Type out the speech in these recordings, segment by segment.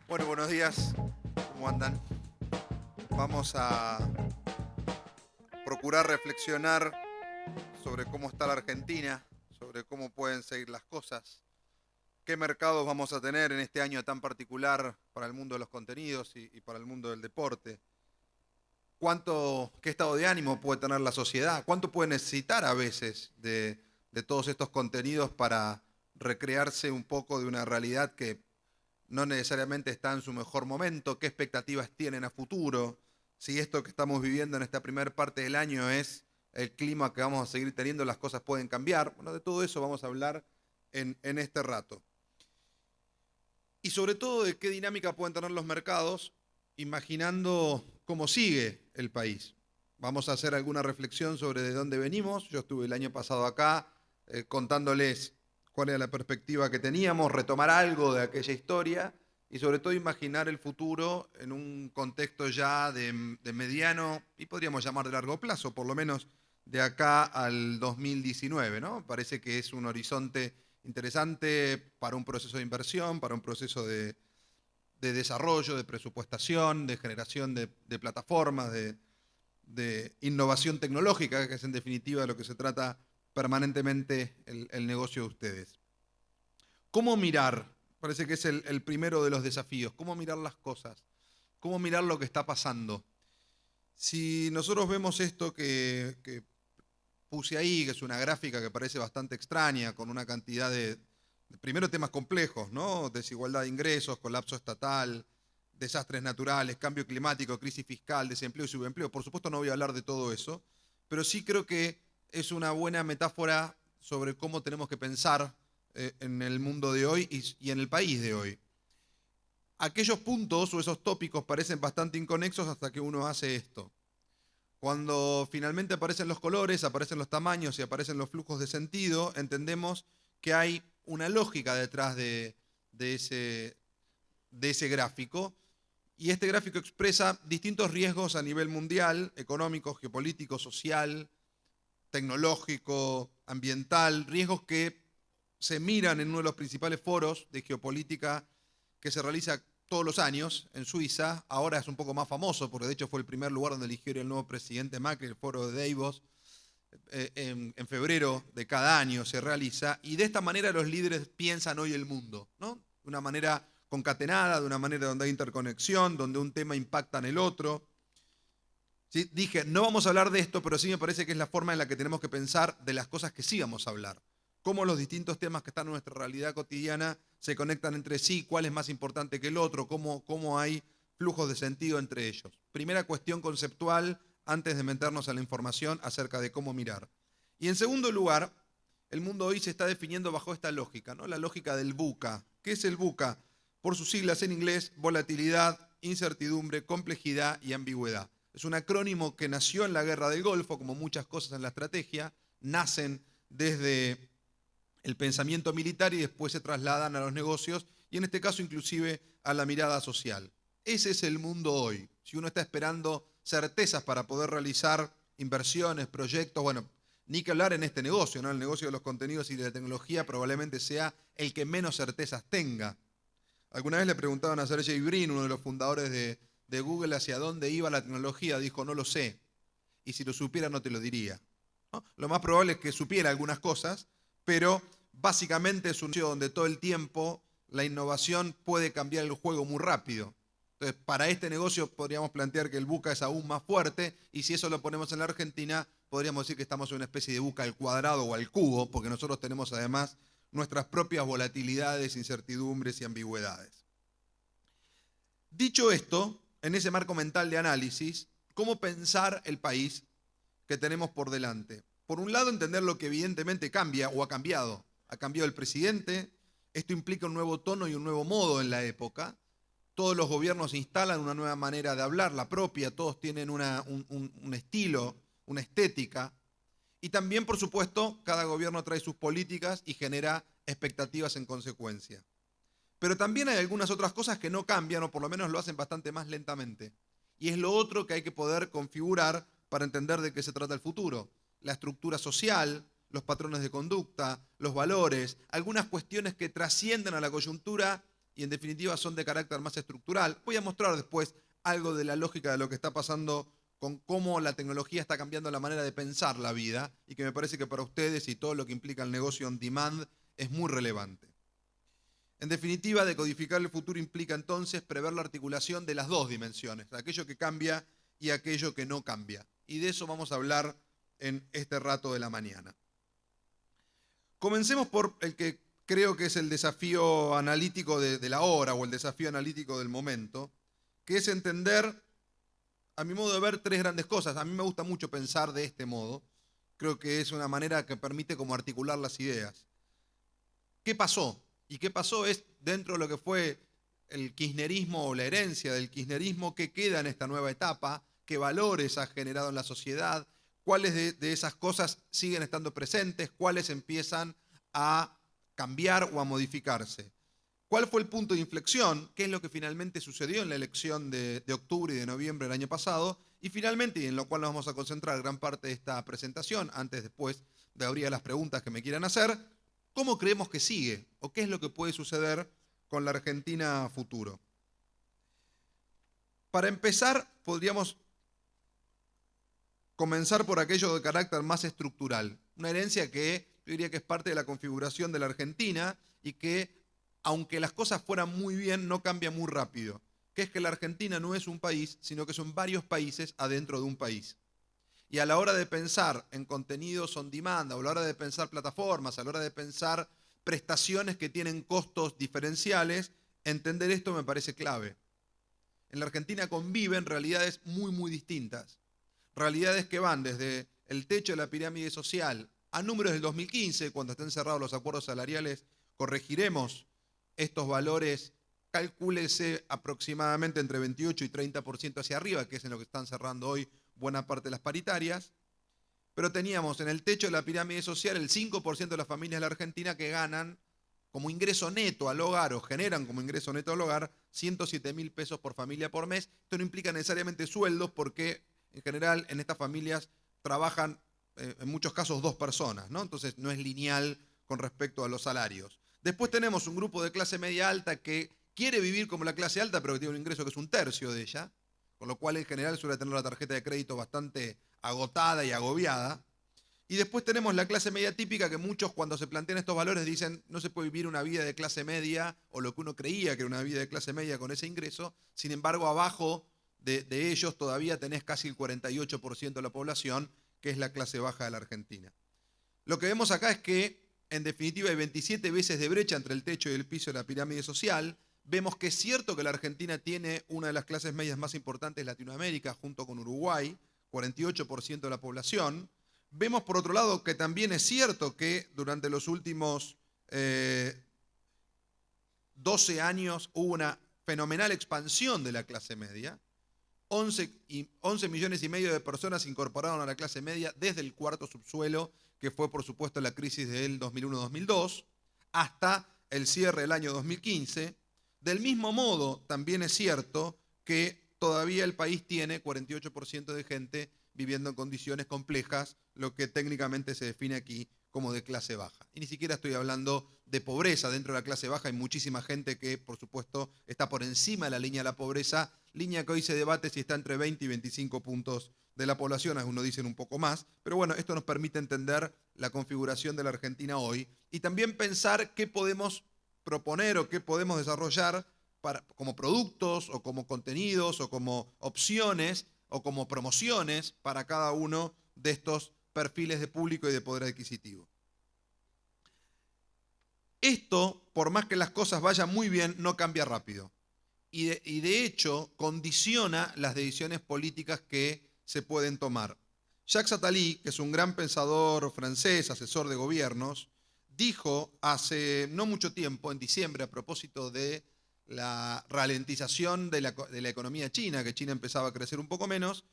Bueno, buenos días. ¿Cómo andan? Vamos a procurar reflexionar sobre cómo está la Argentina, sobre cómo pueden seguir las cosas, qué mercados vamos a tener en este año tan particular para el mundo de los contenidos y para el mundo del deporte. ¿Qué estado de ánimo puede tener la sociedad? ¿Cuánto puede necesitar a veces de todos estos contenidos para recrearse un poco de una realidad que no necesariamente está en su mejor momento? ¿Qué expectativas tienen a futuro? Si esto que estamos viviendo en esta primera parte del año es el clima que vamos a seguir teniendo, las cosas pueden cambiar. Bueno, de todo eso vamos a hablar en este rato. Y sobre todo de qué dinámica pueden tener los mercados, imaginando cómo sigue el país. Vamos a hacer alguna reflexión sobre de dónde venimos. Yo estuve el año pasado acá contándoles cuál era la perspectiva que teníamos, retomar algo de aquella historia y sobre todo imaginar el futuro en un contexto ya de mediano y podríamos llamar de largo plazo, por lo menos de acá al 2019, ¿no? Parece que es un horizonte interesante para un proceso de inversión, para un proceso de desarrollo, de presupuestación, de generación de plataformas, de innovación tecnológica, que es en definitiva de lo que se trata permanentemente el negocio de ustedes. ¿Cómo mirar? Parece que es el primero de los desafíos. ¿Cómo mirar las cosas? ¿Cómo mirar lo que está pasando? Si nosotros vemos esto que puse ahí, que es una gráfica que parece bastante extraña, con una cantidad de primero temas complejos, ¿no? Desigualdad de ingresos, colapso estatal, desastres naturales, cambio climático, crisis fiscal, desempleo y subempleo. Por supuesto no voy a hablar de todo eso, pero sí creo que es una buena metáfora sobre cómo tenemos que pensar en el mundo de hoy y en el país de hoy. Aquellos puntos o esos tópicos parecen bastante inconexos hasta que uno hace esto. Cuando finalmente aparecen los colores, aparecen los tamaños y aparecen los flujos de sentido, entendemos que hay una lógica detrás de ese gráfico. Y este gráfico expresa distintos riesgos a nivel mundial, económico, geopolítico, social, tecnológico, ambiental, riesgos que se miran en uno de los principales foros de geopolítica que se realiza todos los años en Suiza. Ahora es un poco más famoso porque de hecho fue el primer lugar donde eligieron el nuevo presidente Macri, el foro de Davos. En febrero de cada año se realiza y de esta manera los líderes piensan hoy el mundo, ¿no? De una manera concatenada, de una manera donde hay interconexión, donde un tema impacta en el otro. ¿Sí? Dije, no vamos a hablar de esto, pero sí me parece que es la forma en la que tenemos que pensar de las cosas que sí vamos a hablar. Cómo los distintos temas que están en nuestra realidad cotidiana se conectan entre sí, cuál es más importante que el otro, cómo hay flujos de sentido entre ellos. Primera cuestión conceptual antes de meternos a la información acerca de cómo mirar. Y en segundo lugar, el mundo hoy se está definiendo bajo esta lógica, ¿no? La lógica del VUCA. ¿Qué es el VUCA? Por sus siglas en inglés, volatilidad, incertidumbre, complejidad y ambigüedad. Es un acrónimo que nació en la Guerra del Golfo, como muchas cosas en la estrategia, nacen desde el pensamiento militar y después se trasladan a los negocios y en este caso inclusive a la mirada social. Ese es el mundo hoy. Si uno está esperando certezas para poder realizar inversiones, proyectos, bueno, ni que hablar en este negocio, ¿no? El negocio de los contenidos y de la tecnología probablemente sea el que menos certezas tenga. Alguna vez le preguntaban a Sergey Brin, uno de los fundadores de Google, hacia dónde iba la tecnología. Dijo, no lo sé. Y si lo supiera no te lo diría, ¿no? Lo más probable es que supiera algunas cosas, pero básicamente es un negocio donde todo el tiempo la innovación puede cambiar el juego muy rápido. Entonces, para este negocio podríamos plantear que el VUCA es aún más fuerte y si eso lo ponemos en la Argentina, podríamos decir que estamos en una especie de VUCA al cuadrado o al cubo, porque nosotros tenemos además nuestras propias volatilidades, incertidumbres y ambigüedades. Dicho esto, en ese marco mental de análisis, ¿cómo pensar el país que tenemos por delante? Por un lado, entender lo que evidentemente cambia o ha cambiado. Ha cambiado el presidente, esto implica un nuevo tono y un nuevo modo en la época. Todos los gobiernos instalan una nueva manera de hablar, la propia, todos tienen un estilo, una estética. Y también, por supuesto, cada gobierno trae sus políticas y genera expectativas en consecuencia. Pero también hay algunas otras cosas que no cambian o por lo menos lo hacen bastante más lentamente. Y es lo otro que hay que poder configurar para entender de qué se trata el futuro. La estructura social, los patrones de conducta, los valores, algunas cuestiones que trascienden a la coyuntura y en definitiva son de carácter más estructural. Voy a mostrar después algo de la lógica de lo que está pasando con cómo la tecnología está cambiando la manera de pensar la vida y que me parece que para ustedes y todo lo que implica el negocio on demand es muy relevante. En definitiva, decodificar el futuro implica entonces prever la articulación de las dos dimensiones, aquello que cambia y aquello que no cambia. Y de eso vamos a hablar en este rato de la mañana. Comencemos por el que creo que es el desafío analítico de la hora o el desafío analítico del momento, que es entender, a mi modo de ver, tres grandes cosas. A mí me gusta mucho pensar de este modo. Creo que es una manera que permite como articular las ideas. ¿Qué pasó? Y qué pasó es, dentro de lo que fue el kirchnerismo o la herencia del kirchnerismo, qué queda en esta nueva etapa, qué valores ha generado en la sociedad, cuáles de esas cosas siguen estando presentes, cuáles empiezan a cambiar o a modificarse. ¿Cuál fue el punto de inflexión? ¿Qué es lo que finalmente sucedió en la elección de octubre y de noviembre del año pasado? Y finalmente, y en lo cual nos vamos a concentrar gran parte de esta presentación, después de abrir a las preguntas que me quieran hacer, ¿cómo creemos que sigue? ¿O qué es lo que puede suceder con la Argentina a futuro? Para empezar, podríamos comenzar por aquello de carácter más estructural. Una herencia que yo diría que es parte de la configuración de la Argentina y que, aunque las cosas fueran muy bien, no cambia muy rápido. Que es que la Argentina no es un país, sino que son varios países adentro de un país. Y a la hora de pensar en contenidos on demand, a la hora de pensar plataformas, a la hora de pensar prestaciones que tienen costos diferenciales, entender esto me parece clave. En la Argentina conviven realidades muy, muy distintas. Realidades que van desde el techo de la pirámide social a números del 2015, cuando estén cerrados los acuerdos salariales, corregiremos estos valores, calcúlese aproximadamente entre 28 y 30% hacia arriba, que es en lo que están cerrando hoy buena parte de las paritarias, pero teníamos en el techo de la pirámide social el 5% de las familias de la Argentina que ganan como ingreso neto al hogar o generan como ingreso neto al hogar 107.000 pesos por familia por mes. Esto no implica necesariamente sueldos porque en general en estas familias trabajan en muchos casos dos personas, ¿no? Entonces no es lineal con respecto a los salarios. Después tenemos un grupo de clase media alta que quiere vivir como la clase alta pero que tiene un ingreso que es un tercio de ella, con lo cual en general suele tener la tarjeta de crédito bastante agotada y agobiada. Y después tenemos la clase media típica que muchos cuando se plantean estos valores dicen no se puede vivir una vida de clase media o lo que uno creía que era una vida de clase media con ese ingreso. Sin embargo, abajo de ellos todavía tenés casi el 48% de la población que es la clase baja de la Argentina. Lo que vemos acá es que en definitiva hay 27 veces de brecha entre el techo y el piso de la pirámide social. Vemos que es cierto que la Argentina tiene una de las clases medias más importantes de Latinoamérica, junto con Uruguay, 48% de la población. Vemos, por otro lado, que también es cierto que durante los últimos 12 años hubo una fenomenal expansión de la clase media. 11 millones y medio de personas se incorporaron a la clase media desde el cuarto subsuelo, que fue, por supuesto, la crisis del 2001-2002, hasta el cierre del año 2015. Del mismo modo, también es cierto que todavía el país tiene 48% de gente viviendo en condiciones complejas, lo que técnicamente se define aquí como de clase baja. Y ni siquiera estoy hablando de pobreza. Dentro de la clase baja hay muchísima gente que, por supuesto, está por encima de la línea de la pobreza, línea que hoy se debate si está entre 20 y 25 puntos de la población, algunos dicen un poco más, pero bueno, esto nos permite entender la configuración de la Argentina hoy y también pensar qué podemos proponer o qué podemos desarrollar como productos o como contenidos o como opciones o como promociones para cada uno de estos perfiles de público y de poder adquisitivo. Esto, por más que las cosas vayan muy bien, no cambia rápido. Y de hecho, condiciona las decisiones políticas que se pueden tomar. Jacques Attali, que es un gran pensador francés, asesor de gobiernos, dijo hace no mucho tiempo, en diciembre, a propósito de la ralentización de la economía china, que China empezaba a crecer un poco menos,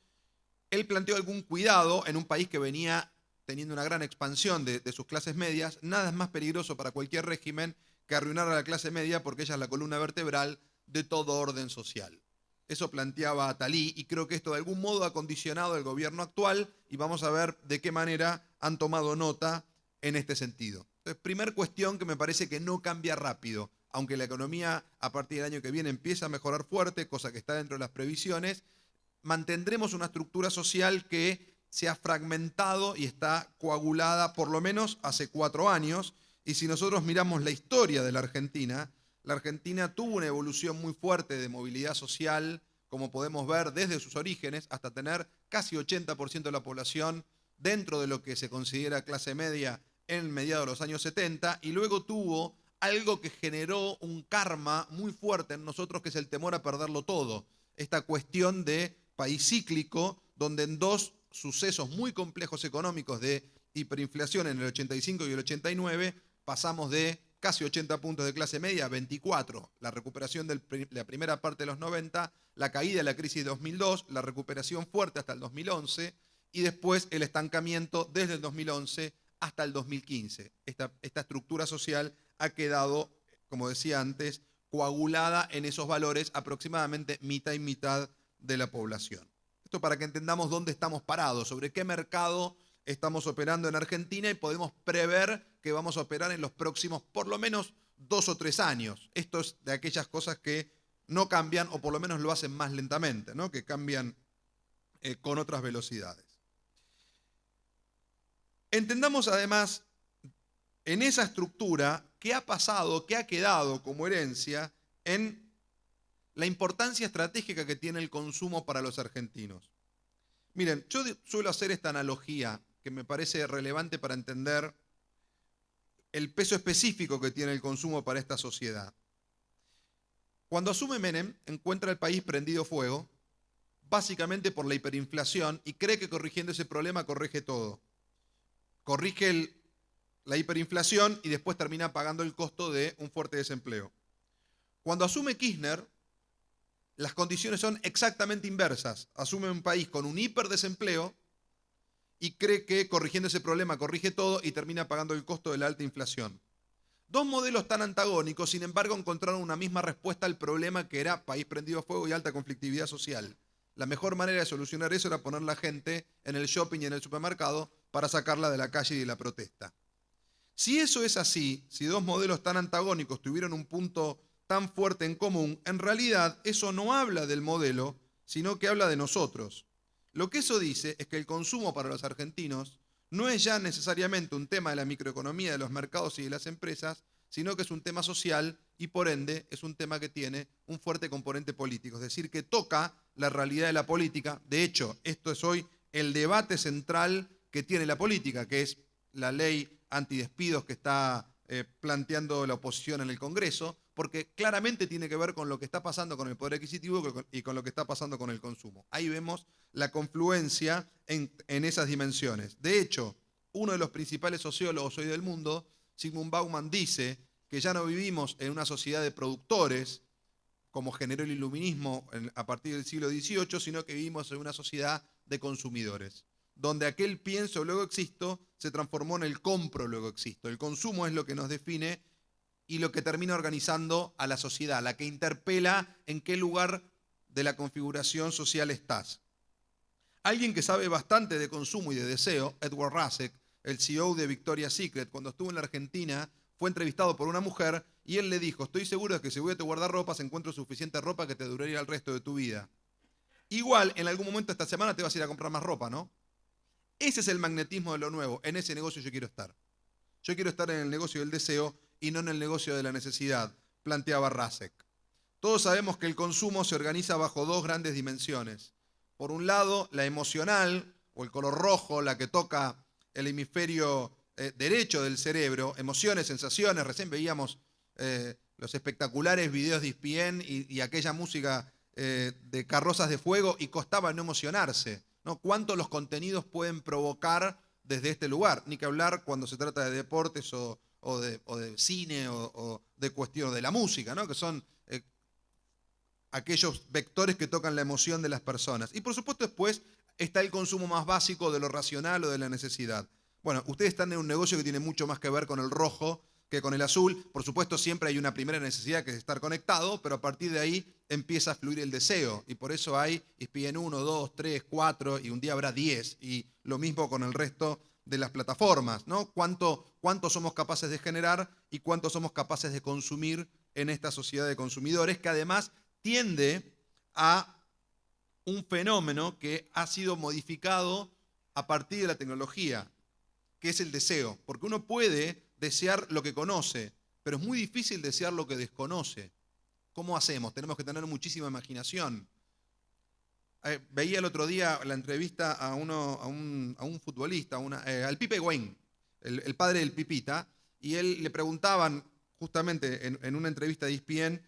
él planteó algún cuidado en un país que venía teniendo una gran expansión de sus clases medias. Nada es más peligroso para cualquier régimen que arruinar a la clase media porque ella es la columna vertebral de todo orden social. Eso planteaba Attali y creo que esto de algún modo ha condicionado al gobierno actual y vamos a ver de qué manera han tomado nota en este sentido. Entonces, primer cuestión que me parece que no cambia rápido. aunque la economía a partir del año que viene empieza a mejorar fuerte, cosa que está dentro de las previsiones, mantendremos una estructura social que se ha fragmentado y está coagulada por lo menos hace 4 años. Y si nosotros miramos la historia de la Argentina tuvo una evolución muy fuerte de movilidad social, como podemos ver desde sus orígenes, hasta tener casi 80% de la población dentro de lo que se considera clase media en mediados de los años 70, y luego tuvo algo que generó un karma muy fuerte en nosotros, que es el temor a perderlo todo. Esta cuestión de país cíclico, donde en 2 sucesos muy complejos económicos de hiperinflación en el 85 y el 89, pasamos de casi 80 puntos de clase media a 24. La recuperación de la primera parte de los 90, la caída de la crisis de 2002, la recuperación fuerte hasta el 2011 y después el estancamiento desde el 2011 hasta el 2015. Esta estructura social ha quedado, como decía antes, coagulada en esos valores, aproximadamente mitad y mitad de la población. Esto para que entendamos dónde estamos parados, sobre qué mercado estamos operando en Argentina, y podemos prever que vamos a operar en los próximos por lo menos 2 o 3 años. Esto es de aquellas cosas que no cambian, o por lo menos lo hacen más lentamente, ¿no? Que cambian con otras velocidades. Entendamos además en esa estructura qué ha pasado, qué ha quedado como herencia en la importancia estratégica que tiene el consumo para los argentinos. Miren, yo suelo hacer esta analogía que me parece relevante para entender el peso específico que tiene el consumo para esta sociedad. Cuando asume Menem, encuentra el país prendido fuego, básicamente por la hiperinflación, y cree que corrigiendo ese problema corrige todo. Corrige la hiperinflación y después termina pagando el costo de un fuerte desempleo. Cuando asume Kirchner, las condiciones son exactamente inversas. Asume un país con un hiperdesempleo y cree que corrigiendo ese problema corrige todo y termina pagando el costo de la alta inflación. 2 modelos tan antagónicos, sin embargo, encontraron una misma respuesta al problema, que era país prendido a fuego y alta conflictividad social. La mejor manera de solucionar eso era poner la gente en el shopping y en el supermercado para sacarla de la calle y de la protesta. Si eso es así, si 2 modelos tan antagónicos tuvieron un punto tan fuerte en común, en realidad eso no habla del modelo, sino que habla de nosotros. Lo que eso dice es que el consumo para los argentinos no es ya necesariamente un tema de la microeconomía, de los mercados y de las empresas, sino que es un tema social y por ende es un tema que tiene un fuerte componente político, es decir, que toca la realidad de la política. De hecho, esto es hoy el debate central que tiene la política, que es la ley antidespidos que está planteando la oposición en el Congreso, porque claramente tiene que ver con lo que está pasando con el poder adquisitivo y con lo que está pasando con el consumo. Ahí vemos la confluencia en esas dimensiones. De hecho, uno de los principales sociólogos hoy del mundo, Zygmunt Bauman, dice que ya no vivimos en una sociedad de productores, como generó el iluminismo a partir del siglo XVIII, sino que vivimos en una sociedad de consumidores, donde aquel pienso luego existo se transformó en el compro luego existo. El consumo es lo que nos define y lo que termina organizando a la sociedad, la que interpela en qué lugar de la configuración social estás. Alguien que sabe bastante de consumo y de deseo, Edward Rasek, el CEO de Victoria's Secret, cuando estuvo en la Argentina, fue entrevistado por una mujer y él le dijo: estoy seguro de que si voy a tu guardarropas encuentro suficiente ropa que te duraría el resto de tu vida. Igual, en algún momento esta semana te vas a ir a comprar más ropa, ¿no? Ese es el magnetismo de lo nuevo. En ese negocio yo quiero estar. Yo quiero estar en el negocio del deseo y no en el negocio de la necesidad, planteaba Rasek. Todos sabemos que el consumo se organiza bajo 2 grandes dimensiones. Por un lado, la emocional, o el color rojo, la que toca el hemisferio derecho del cerebro, emociones, sensaciones. Recién veíamos los espectaculares videos de ESPN y aquella música de carrozas de fuego, y costaba no emocionarse, ¿no? ¿Cuánto los contenidos pueden provocar desde este lugar? Ni que hablar cuando se trata de deportes o de cine o de cuestión de la música, ¿no? Que son aquellos vectores que tocan la emoción de las personas. Y por supuesto después está el consumo más básico de lo racional o de la necesidad. Bueno, ustedes están en un negocio que tiene mucho más que ver con el rojo que con el azul. Por supuesto siempre hay una primera necesidad, que es estar conectado, pero a partir de ahí empieza a fluir el deseo. Y por eso hay ESPN 1, 2, 3, 4 y un día habrá 10. Y lo mismo con el resto de las plataformas, ¿no? ¿Cuánto somos capaces de generar y cuánto somos capaces de consumir en esta sociedad de consumidores, que además tiende a un fenómeno que ha sido modificado a partir de la tecnología, que es el deseo. Porque uno puede desear lo que conoce, pero es muy difícil desear lo que desconoce. ¿Cómo hacemos? Tenemos que tener muchísima imaginación. Veía el otro día la entrevista a un futbolista, al Pipe Higuaín, el padre del Pipita, y él le preguntaban justamente en una entrevista de ESPN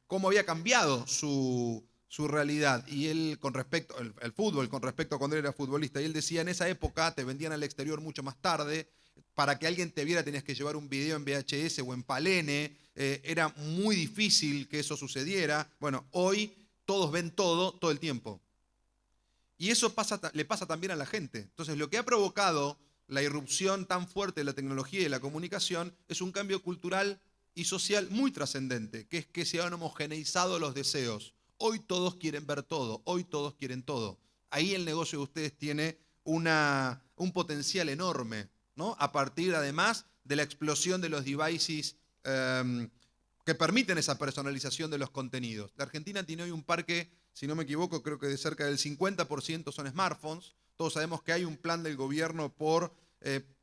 cómo había cambiado su realidad, y él con respecto al fútbol, con respecto a cuando él era futbolista, y él decía, en esa época te vendían al exterior mucho más tarde, para que alguien te viera tenías que llevar un video en VHS o en Palene, era muy difícil que eso sucediera. Bueno, hoy todos ven todo el tiempo. Y eso le pasa también a la gente. Entonces, lo que ha provocado la irrupción tan fuerte de la tecnología y de la comunicación es un cambio cultural y social muy trascendente, que es que se han homogeneizado los deseos. Hoy todos quieren ver todo, hoy todos quieren todo. Ahí el negocio de ustedes tiene un potencial enorme, ¿no? A partir, además, de la explosión de los devices que permiten esa personalización de los contenidos. La Argentina tiene hoy un parque, si no me equivoco, creo que de cerca del 50% son smartphones. Todos sabemos que hay un plan del gobierno por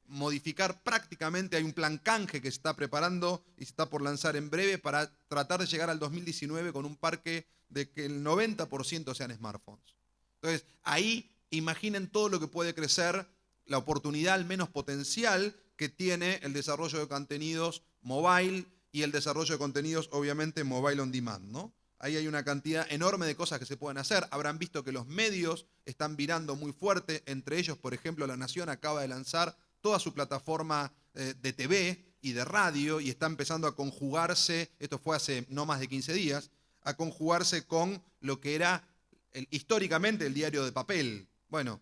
modificar prácticamente, hay un plan canje que se está preparando y se está por lanzar en breve para tratar de llegar al 2019 con un parque de que el 90% sean smartphones. Entonces, ahí imaginen todo lo que puede crecer, la oportunidad al menos potencial que tiene el desarrollo de contenidos mobile y el desarrollo de contenidos, obviamente, mobile on demand, ¿no? Ahí hay una cantidad enorme de cosas que se pueden hacer. Habrán visto que los medios están virando muy fuerte. Entre ellos, por ejemplo, La Nación acaba de lanzar toda su plataforma de TV y de radio y está empezando a conjugarse, esto fue hace no más de 15 días, a conjugarse con lo que era históricamente el diario de papel. Bueno,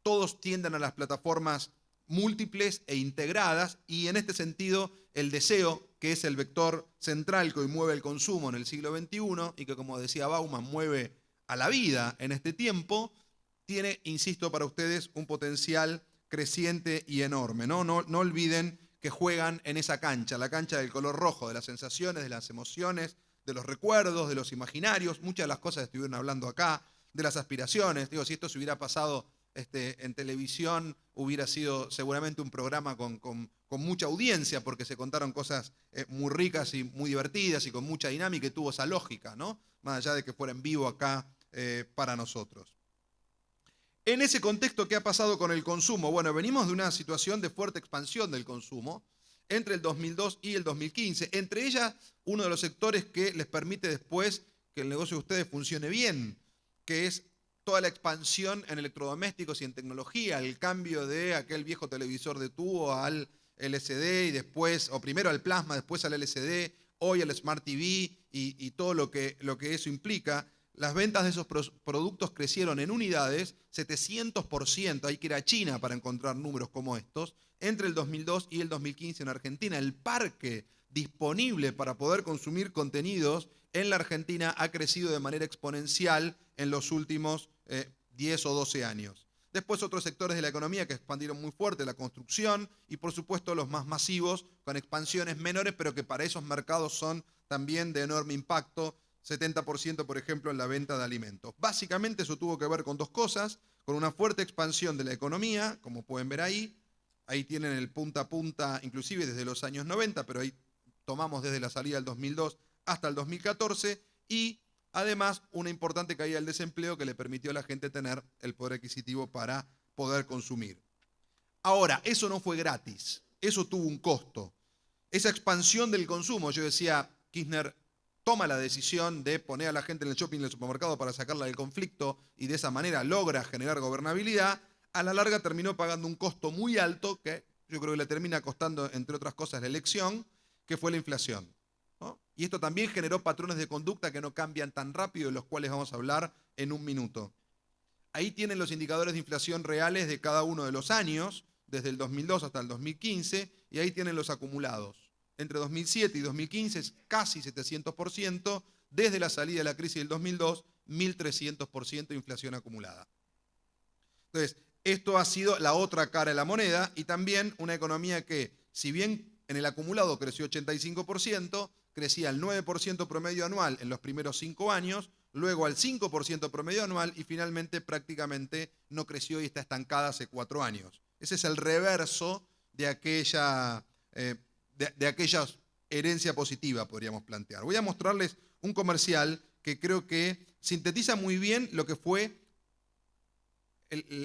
todos tienden a las plataformas múltiples e integradas, y en este sentido el deseo, que es el vector central que hoy mueve el consumo en el siglo XXI y que, como decía Bauman, mueve a la vida en este tiempo, tiene, insisto, para ustedes un potencial creciente y enorme. No olviden que juegan en esa cancha, la cancha del color rojo, de las sensaciones, de las emociones, de los recuerdos, de los imaginarios. Muchas de las cosas estuvieron hablando acá, de las aspiraciones. Digo, si esto se hubiera pasado en televisión, hubiera sido seguramente un programa con mucha audiencia, porque se contaron cosas muy ricas y muy divertidas y con mucha dinámica, y tuvo esa lógica, ¿no? Más allá de que fuera en vivo acá para nosotros. En ese contexto, ¿qué ha pasado con el consumo? Bueno, venimos de una situación de fuerte expansión del consumo entre el 2002 y el 2015. Entre ellas, uno de los sectores que les permite después que el negocio de ustedes funcione bien, que es toda la expansión en electrodomésticos y en tecnología, el cambio de aquel viejo televisor de tubo al LCD y después, o primero al plasma, después al LCD, hoy al Smart TV y todo lo que eso implica. Las ventas de esos productos crecieron en unidades 700%, hay que ir a China para encontrar números como estos, entre el 2002 y el 2015 en Argentina. El parque disponible para poder consumir contenidos en la Argentina ha crecido de manera exponencial en los últimos 10 o 12 años. Después otros sectores de la economía que expandieron muy fuerte, la construcción y por supuesto los más masivos con expansiones menores, pero que para esos mercados son también de enorme impacto, 70% por ejemplo en la venta de alimentos. Básicamente eso tuvo que ver con dos cosas, con una fuerte expansión de la economía, como pueden ver ahí tienen el punta a punta, inclusive desde los años 90, pero ahí tomamos desde la salida del 2002 hasta el 2014, y además una importante caída del desempleo que le permitió a la gente tener el poder adquisitivo para poder consumir. Ahora, eso no fue gratis, eso tuvo un costo. Esa expansión del consumo, yo decía, Kirchner toma la decisión de poner a la gente en el shopping y en el supermercado para sacarla del conflicto y de esa manera logra generar gobernabilidad. A la larga terminó pagando un costo muy alto que yo creo que le termina costando, entre otras cosas, la elección, que fue la inflación, ¿no? Y esto también generó patrones de conducta que no cambian tan rápido, de los cuales vamos a hablar en un minuto. Ahí tienen los indicadores de inflación reales de cada uno de los años, desde el 2002 hasta el 2015, y ahí tienen los acumulados. Entre 2007 y 2015 es casi 700%, desde la salida de la crisis del 2002, 1.300% de inflación acumulada. Entonces, esto ha sido la otra cara de la moneda, y también una economía que, si bien en el acumulado creció 85%, crecía al 9% promedio anual en los primeros 5 años, luego al 5% promedio anual y finalmente prácticamente no creció y está estancada hace 4 años. Ese es el reverso de aquella herencia positiva, podríamos plantear. Voy a mostrarles un comercial que creo que sintetiza muy bien lo que fue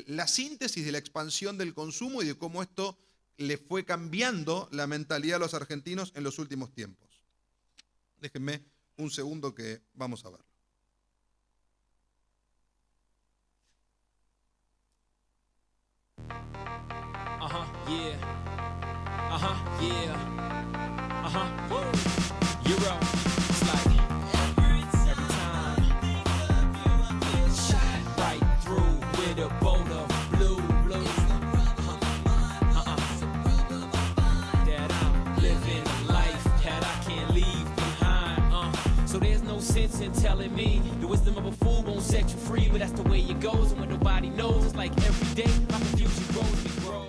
la síntesis de la expansión del consumo y de cómo esto le fue cambiando la mentalidad a los argentinos en los últimos tiempos. Déjenme un segundo que vamos a verlo. Yeah. Yeah. Whoa. Euro. It's like every time. Shine right through with a bolt of blue. That I'm living a life that I can't leave behind. So there's no sense in telling me the wisdom of a fool won't set you free, but that's the way it goes, and when nobody knows, it's like every day my confusion grows and grows.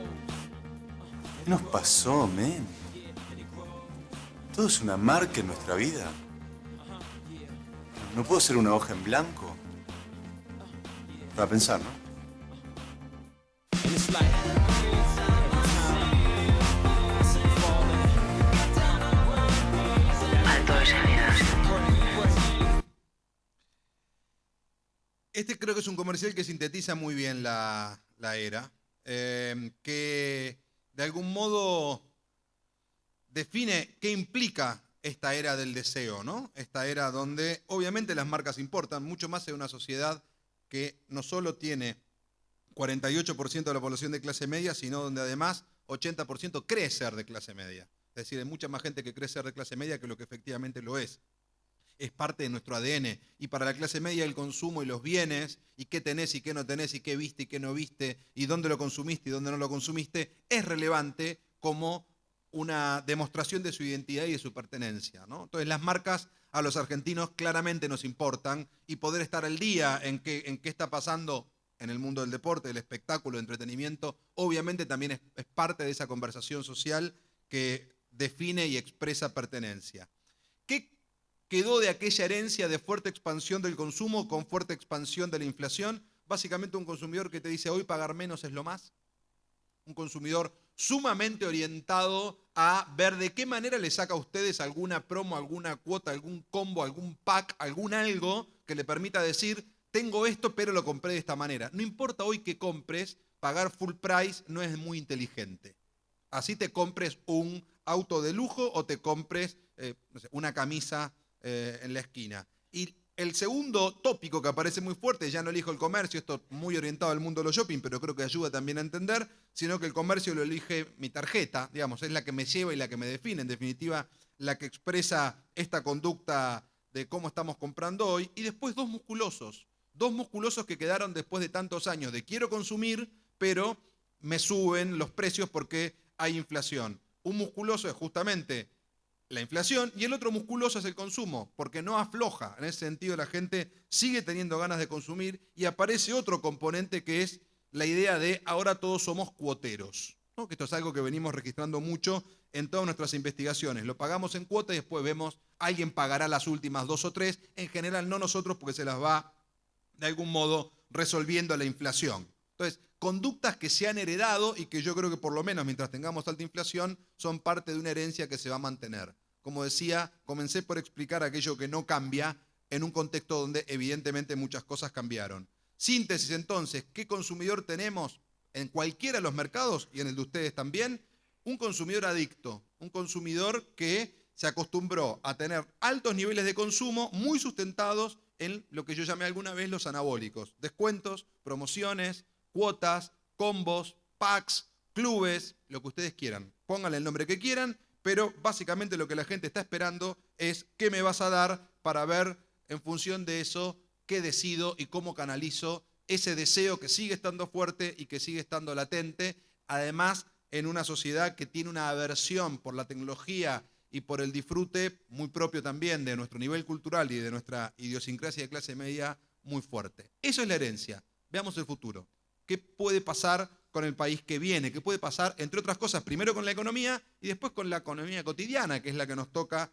¿Qué nos pasó, men? Todo es una marca en nuestra vida. No puedo ser una hoja en blanco. Para pensar, ¿no? Este creo que es un comercial que sintetiza muy bien la era, que de algún modo define qué implica esta era del deseo, ¿no? Esta era donde obviamente las marcas importan, mucho más en una sociedad que no solo tiene 48% de la población de clase media, sino donde además 80% cree ser de clase media. Es decir, hay mucha más gente que cree ser de clase media que lo que efectivamente lo es. Es parte de nuestro ADN. Y para la clase media el consumo y los bienes, y qué tenés y qué no tenés, y qué viste y qué no viste, y dónde lo consumiste y dónde no lo consumiste, es relevante como una demostración de su identidad y de su pertenencia, ¿no? Entonces las marcas a los argentinos claramente nos importan, y poder estar al día en qué está pasando en el mundo del deporte, del espectáculo, del entretenimiento, obviamente también es parte de esa conversación social que define y expresa pertenencia. ¿Qué quedó de aquella herencia de fuerte expansión del consumo con fuerte expansión de la inflación? Básicamente un consumidor que te dice hoy pagar menos es lo más. Un consumidor sumamente orientado a ver de qué manera le saca a ustedes alguna promo, alguna cuota, algún combo, algún pack, algún algo que le permita decir, tengo esto pero lo compré de esta manera. No importa hoy qué compres, pagar full price no es muy inteligente. Así te compres un auto de lujo o te compres no sé, una camisa en la esquina. Y el segundo tópico que aparece muy fuerte, ya no elijo el comercio, esto muy orientado al mundo de los shopping, pero creo que ayuda también a entender, sino que el comercio lo elige mi tarjeta, digamos, es la que me lleva y la que me define, en definitiva, la que expresa esta conducta de cómo estamos comprando hoy. Y después dos musculosos que quedaron después de tantos años de quiero consumir, pero me suben los precios porque hay inflación. Un musculoso es justamente la inflación y el otro musculoso es el consumo, porque no afloja. En ese sentido la gente sigue teniendo ganas de consumir y aparece otro componente que es la idea de ahora todos somos cuoteros, ¿no? Que esto es algo que venimos registrando mucho en todas nuestras investigaciones. Lo pagamos en cuota y después vemos alguien pagará las últimas 2 o 3, en general no nosotros porque se las va de algún modo resolviendo la inflación. Entonces, conductas que se han heredado y que yo creo que por lo menos mientras tengamos alta inflación son parte de una herencia que se va a mantener. Como decía, comencé por explicar aquello que no cambia en un contexto donde evidentemente muchas cosas cambiaron. Síntesis entonces, ¿qué consumidor tenemos en cualquiera de los mercados y en el de ustedes también? Un consumidor adicto, un consumidor que se acostumbró a tener altos niveles de consumo muy sustentados en lo que yo llamé alguna vez los anabólicos. Descuentos, promociones, cuotas, combos, packs, clubes, lo que ustedes quieran. Pónganle el nombre que quieran, pero básicamente lo que la gente está esperando es qué me vas a dar para ver en función de eso qué decido y cómo canalizo ese deseo que sigue estando fuerte y que sigue estando latente, además en una sociedad que tiene una aversión por la tecnología y por el disfrute muy propio también de nuestro nivel cultural y de nuestra idiosincrasia de clase media muy fuerte. Eso es la herencia. Veamos el futuro. ¿Qué puede pasar con el país que viene, qué puede pasar, entre otras cosas, primero con la economía y después con la economía cotidiana, que es la que nos toca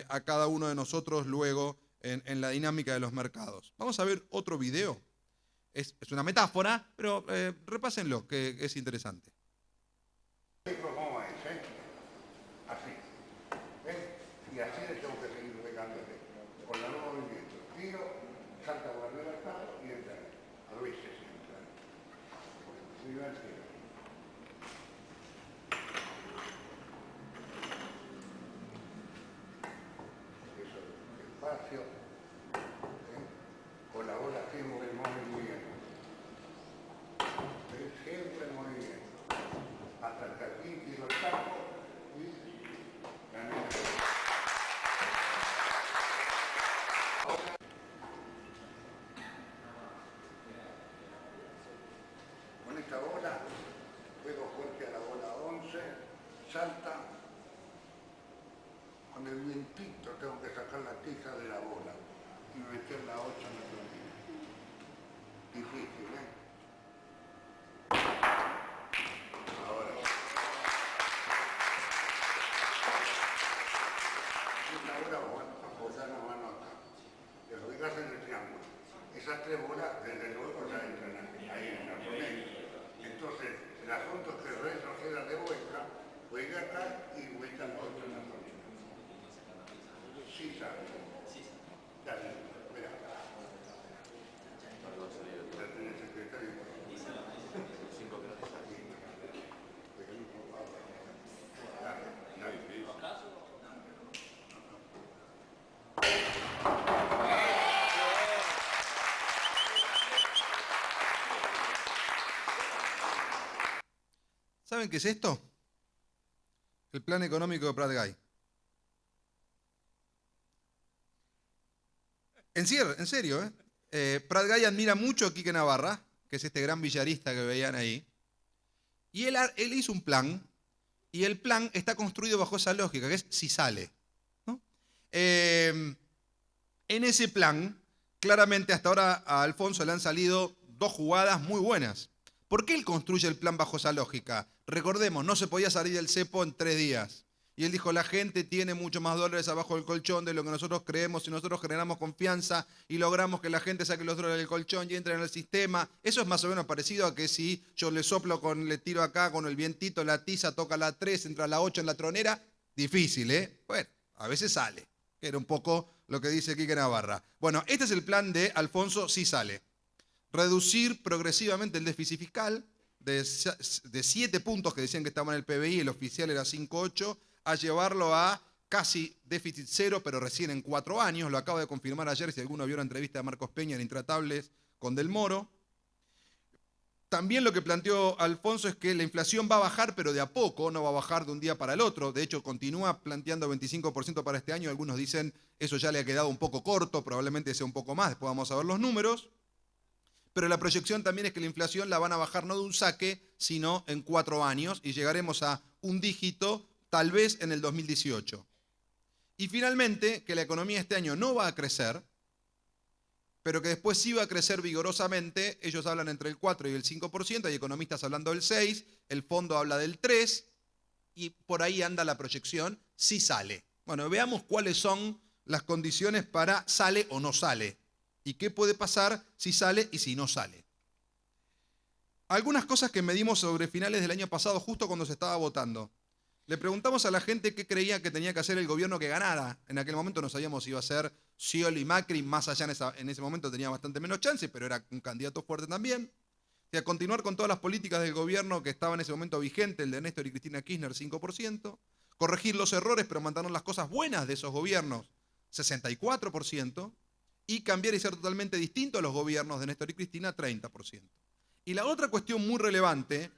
a cada uno de nosotros luego en la dinámica de los mercados. Vamos a ver otro video. Es una metáfora, pero repásenlo, que es interesante. ¿Cómo es? Así. ¿Ves? Y así le tengo que seguir pegándole. Con la nueva movimiento. Tiro, salta por el alzado y entra. A veces entra. Sigue al tiro. Eso, despacio. Con la bola siempre en movimiento. Siempre en movimiento. Hasta que aquí tiro el campo y gané. Con esta bola juego fuerte a la bola 11, salta. Con el vientito tengo que sacar la tiza de la bola y meter la 8 en la planilla. Difícil, ¿eh? Ahora. Ahora bueno, apoyar la mano acá. Te lo digas en el triángulo. Esas tres bolas, desde luego, ya entran ahí en la ponente. Entonces, el asunto es que retroceda de vuelta, juegue acá y vuelta la 8 en la ponente. Sí, sabe. Dale, mira. Ya tenés secretario. ¿Saben qué es esto? El plan económico de Prat Gay. En serio, Prat Gay admira mucho a Quique Navarra, que es este gran billarista que veían ahí. Y él hizo un plan, y el plan está construido bajo esa lógica, que es si sale, ¿no? En ese plan, claramente hasta ahora a Alfonso le han salido dos jugadas muy buenas. ¿Por qué él construye el plan bajo esa lógica? Recordemos, no se podía salir del cepo en 3 días. Y él dijo, la gente tiene mucho más dólares abajo del colchón de lo que nosotros creemos. Si nosotros generamos confianza y logramos que la gente saque los dólares del colchón y entre en el sistema, eso es más o menos parecido a que si yo le tiro acá con el vientito, la tiza toca la 3, entra la 8 en la tronera, difícil, ¿eh? Bueno, a veces sale, que era un poco lo que dice Quique Navarra. Bueno, este es el plan de Alfonso, sí sale. Reducir progresivamente el déficit fiscal de 7 puntos que decían que estaban en el PBI, el oficial era 5,8, a llevarlo a casi déficit cero, pero recién en 4 años. Lo acabo de confirmar ayer, si alguno vio la entrevista de Marcos Peña en Intratables con Del Moro. También lo que planteó Alfonso es que la inflación va a bajar, pero de a poco, no va a bajar de un día para el otro. De hecho, continúa planteando 25% para este año. Algunos dicen eso ya le ha quedado un poco corto, probablemente sea un poco más, después vamos a ver los números. Pero la proyección también es que la inflación la van a bajar no de un saque, sino en 4 años, y llegaremos a un dígito tal vez en el 2018. Y finalmente, que la economía este año no va a crecer, pero que después sí va a crecer vigorosamente. Ellos hablan entre el 4 y el 5%, hay economistas hablando del 6%, el fondo habla del 3%, y por ahí anda la proyección, si sale. Bueno, veamos cuáles son las condiciones para sale o no sale, y qué puede pasar si sale y si no sale. Algunas cosas que medimos sobre finales del año pasado, justo cuando se estaba votando. Le preguntamos a la gente qué creía que tenía que hacer el gobierno que ganara. En aquel momento no sabíamos si iba a ser Scioli y Macri, más allá en ese momento tenía bastante menos chance, pero era un candidato fuerte también. Y a continuar con todas las políticas del gobierno que estaba en ese momento vigente, el de Néstor y Cristina Kirchner, 5%. Corregir los errores, pero mantener las cosas buenas de esos gobiernos, 64%. Y cambiar y ser totalmente distinto a los gobiernos de Néstor y Cristina, 30%. Y la otra cuestión muy relevante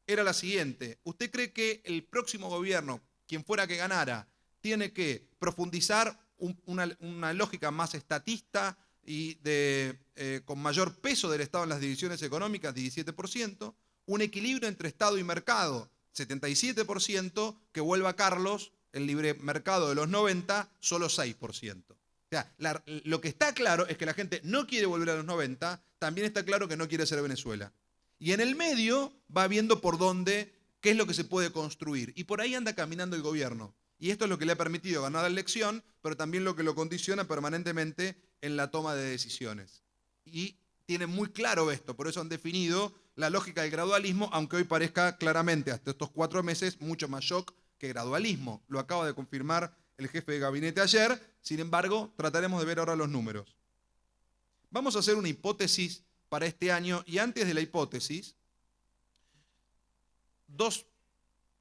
era la siguiente. ¿Usted cree que el próximo gobierno, quien fuera que ganara, tiene que profundizar una lógica más estatista y con mayor peso del Estado en las divisiones económicas, 17%, un equilibrio entre Estado y mercado, 77%, que vuelva Carlos, el libre mercado de los 90, solo 6%? O sea, lo que está claro es que la gente no quiere volver a los 90, también está claro que no quiere ser Venezuela. Y en el medio va viendo por dónde, qué es lo que se puede construir. Y por ahí anda caminando el gobierno. Y esto es lo que le ha permitido ganar la elección, pero también lo que lo condiciona permanentemente en la toma de decisiones. Y tienen muy claro esto, por eso han definido la lógica del gradualismo, aunque hoy parezca claramente, hasta estos 4 meses, mucho más shock que gradualismo. Lo acaba de confirmar el jefe de gabinete ayer, sin embargo, trataremos de ver ahora los números. Vamos a hacer una hipótesis para este año, y antes de la hipótesis, 2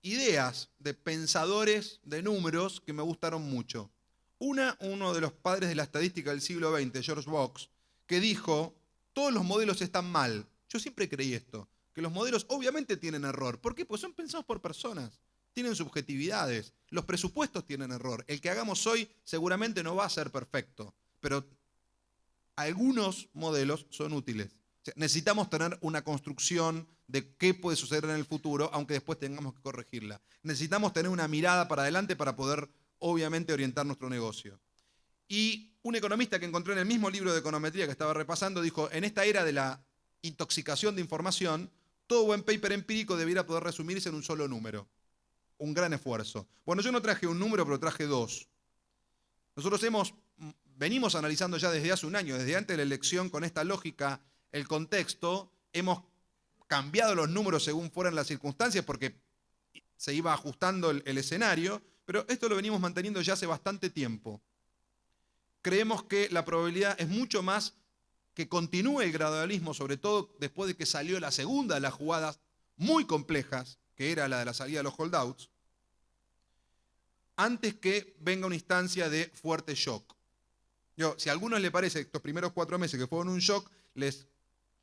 ideas de pensadores de números que me gustaron mucho. Uno de los padres de la estadística del siglo XX, George Box, que dijo, todos los modelos están mal. Yo siempre creí esto, que los modelos obviamente tienen error. ¿Por qué? Pues son pensados por personas, tienen subjetividades. Los presupuestos tienen error. El que hagamos hoy seguramente no va a ser perfecto, pero algunos modelos son útiles. O sea, necesitamos tener una construcción de qué puede suceder en el futuro, aunque después tengamos que corregirla. Necesitamos tener una mirada para adelante para poder, obviamente, orientar nuestro negocio. Y un economista que encontré en el mismo libro de econometría que estaba repasando dijo, en esta era de la intoxicación de información, todo buen paper empírico debiera poder resumirse en un solo número. Un gran esfuerzo. Bueno, yo no traje un número, pero traje 2. Nosotros venimos analizando ya desde hace un año, desde antes de la elección, con esta lógica, el contexto, hemos cambiado los números según fueran las circunstancias porque se iba ajustando el escenario, pero esto lo venimos manteniendo ya hace bastante tiempo. Creemos que la probabilidad es mucho más que continúe el gradualismo, sobre todo después de que salió la segunda de las jugadas muy complejas, que era la de la salida de los holdouts, antes que venga una instancia de fuerte shock. Si a algunos les parece estos primeros 4 meses que fueron un shock, les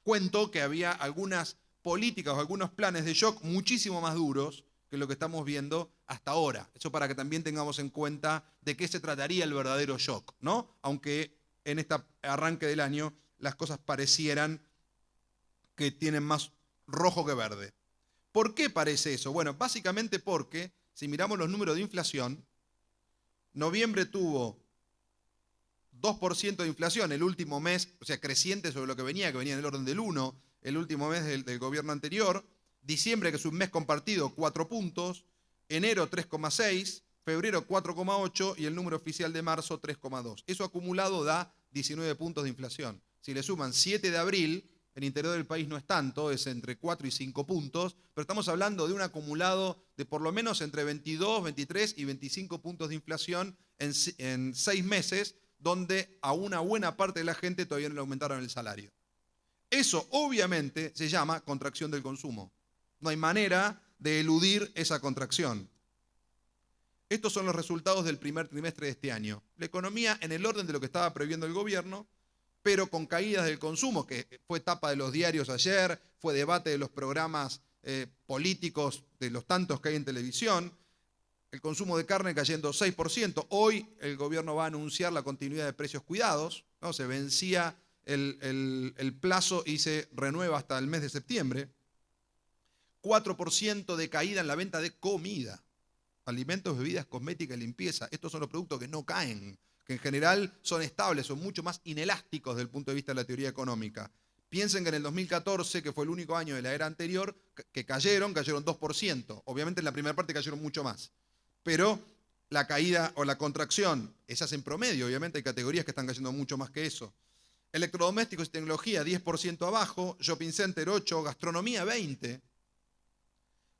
cuento que había algunas políticas o algunos planes de shock muchísimo más duros que lo que estamos viendo hasta ahora. Eso para que también tengamos en cuenta de qué se trataría el verdadero shock, ¿no? Aunque en este arranque del año las cosas parecieran que tienen más rojo que verde. ¿Por qué parece eso? Bueno, básicamente porque, si miramos los números de inflación, noviembre tuvo 2% de inflación el último mes, o sea, creciente sobre lo que venía en el orden del 1%, el último mes del gobierno anterior. Diciembre, que es un mes compartido, 4 puntos. Enero, 3,6. Febrero, 4,8. Y el número oficial de marzo, 3,2. Eso acumulado da 19 puntos de inflación. Si le suman 7 de abril, en el interior del país no es tanto, es entre 4 y 5 puntos, pero estamos hablando de un acumulado de por lo menos entre 22, 23 y 25 puntos de inflación en 6 meses, donde a una buena parte de la gente todavía no le aumentaron el salario. Eso obviamente se llama contracción del consumo. No hay manera de eludir esa contracción. Estos son los resultados del primer trimestre de este año. La economía en el orden de lo que estaba previendo el gobierno, pero con caídas del consumo, que fue tapa de los diarios ayer, fue debate de los programas políticos, de los tantos que hay en televisión. El consumo de carne cayendo 6%. Hoy el gobierno va a anunciar la continuidad de precios cuidados, ¿no? Se vencía el plazo y se renueva hasta el mes de septiembre. 4% de caída en la venta de comida, alimentos, bebidas, cosmética y limpieza. Estos son los productos que no caen, que en general son estables, son mucho más inelásticos desde el punto de vista de la teoría económica. Piensen que en el 2014, que fue el único año de la era anterior, que cayeron 2%. Obviamente en la primera parte cayeron mucho más. Pero la caída o la contracción, esas en promedio, obviamente hay categorías que están cayendo mucho más que eso. Electrodomésticos y tecnología, 10% abajo. Shopping center, 8%. Gastronomía, 20%.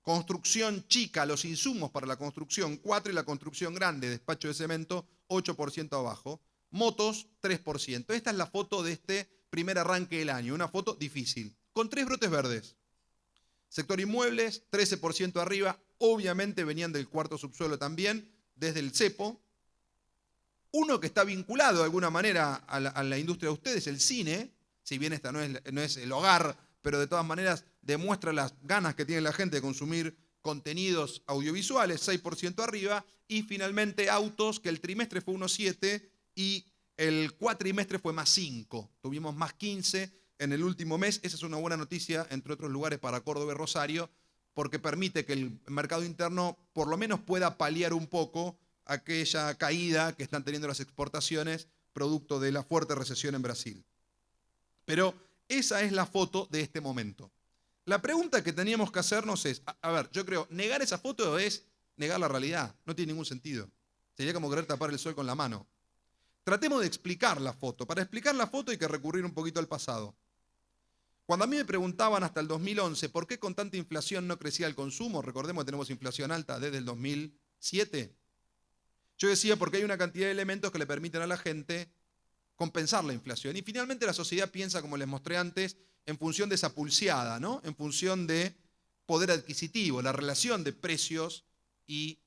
Construcción chica, los insumos para la construcción, 4%. Y la construcción grande, despacho de cemento, 8% abajo. Motos, 3%. Esta es la foto de este primer arranque del año. Una foto difícil, con 3 brotes verdes. Sector inmuebles, 13% arriba. Obviamente venían del cuarto subsuelo también, desde el cepo. Uno que está vinculado de alguna manera a la industria de ustedes, el cine, si bien esta no es el hogar, pero de todas maneras demuestra las ganas que tiene la gente de consumir contenidos audiovisuales, 6% arriba. Y finalmente autos, que el trimestre fue 1,7 y el cuatrimestre fue más 5. Tuvimos más 15 en el último mes. Esa es una buena noticia, entre otros lugares, para Córdoba y Rosario, porque permite que el mercado interno por lo menos pueda paliar un poco aquella caída que están teniendo las exportaciones producto de la fuerte recesión en Brasil. Pero esa es la foto de este momento. La pregunta que teníamos que hacernos es, a ver, yo creo, negar esa foto es negar la realidad, no tiene ningún sentido. Sería como querer tapar el sol con la mano. Tratemos de explicar la foto. Para explicar la foto hay que recurrir un poquito al pasado. Cuando a mí me preguntaban hasta el 2011 por qué con tanta inflación no crecía el consumo, recordemos que tenemos inflación alta desde el 2007, yo decía porque hay una cantidad de elementos que le permiten a la gente compensar la inflación. Y finalmente la sociedad piensa, como les mostré antes, en función de esa pulseada, ¿no? En función de poder adquisitivo, la relación de precios y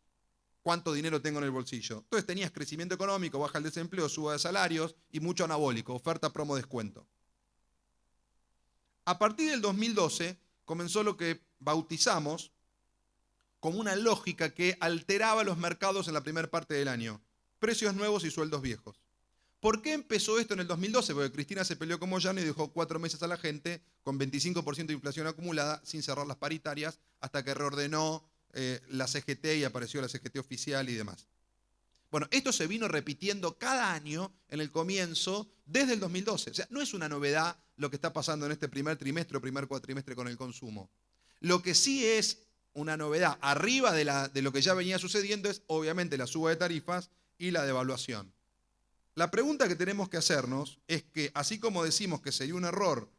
cuánto dinero tengo en el bolsillo. Entonces tenías crecimiento económico, baja el desempleo, suba de salarios y mucho anabólico, oferta, promo, descuento. A partir del 2012 comenzó lo que bautizamos como una lógica que alteraba los mercados en la primera parte del año. Precios nuevos y sueldos viejos. ¿Por qué empezó esto en el 2012? Porque Cristina se peleó con Moyano y dejó 4 meses a la gente con 25% de inflación acumulada sin cerrar las paritarias hasta que reordenó la CGT y apareció la CGT oficial y demás. Bueno, esto se vino repitiendo cada año en el comienzo desde el 2012. O sea, no es una novedad lo que está pasando en este primer trimestre o primer cuatrimestre con el consumo. Lo que sí es una novedad arriba de lo que ya venía sucediendo es obviamente la suba de tarifas y la devaluación. La pregunta que tenemos que hacernos es que, así como decimos que sería un error